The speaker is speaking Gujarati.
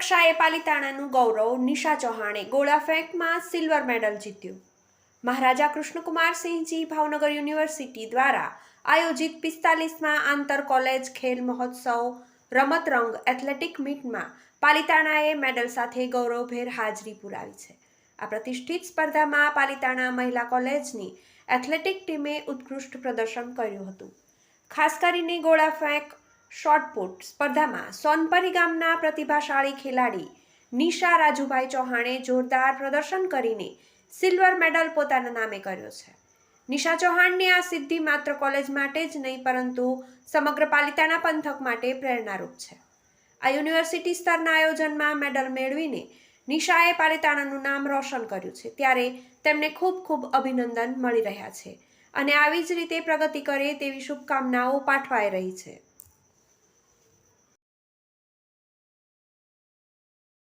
કક્ષાએ પાલિતાણાનું ગૌરવ નિશા ચૌહાણે ગોળા ફેંકમાં સિલ્વર મેડલ જીત્યું। મહારાજા કૃષ્ણકુમારસિંહજી ભાવનગર યુનિવર્સિટી દ્વારા આયોજિત 45માં આંતર કોલેજ ખેલ મહોત્સવ રમત રંગ એથ્લેટિક મીટમાં પાલિતાણાએ મેડલ સાથે ગૌરવભેર હાજરી પુરાવી છે। આ પ્રતિષ્ઠિત સ્પર્ધામાં પાલિતાણા મહિલા કોલેજની એથ્લેટિક ટીમે ઉત્કૃષ્ટ પ્રદર્શન કર્યું હતું। ખાસ કરીને ગોળા ફેંક શોર્ટપુટ સ્પર્ધામાં સોનપરી ગામના પ્રતિભાશાળી ખેલાડી નિશા રાજુભાઈ ચૌહાણે જોરદાર પ્રદર્શન કરીને સિલ્વર મેડલ પોતાના નામે કર્યો છે। નિશા ચૌહાણની આ સિદ્ધિ માત્ર કોલેજ માટે જ નહીં પરંતુ સમગ્ર પાલિતાણા પંથક માટે પ્રેરણારૂપ છે। આ યુનિવર્સિટી સ્તરના આયોજનમાં મેડલ મેળવીને નિશાએ પાલિતાણાનું નામ રોશન કર્યું છે, ત્યારે તેમને ખૂબ ખૂબ અભિનંદન મળી રહ્યા છે અને આવી જ રીતે પ્રગતિ કરે તેવી શુભકામનાઓ પાઠવાઈ રહી છે।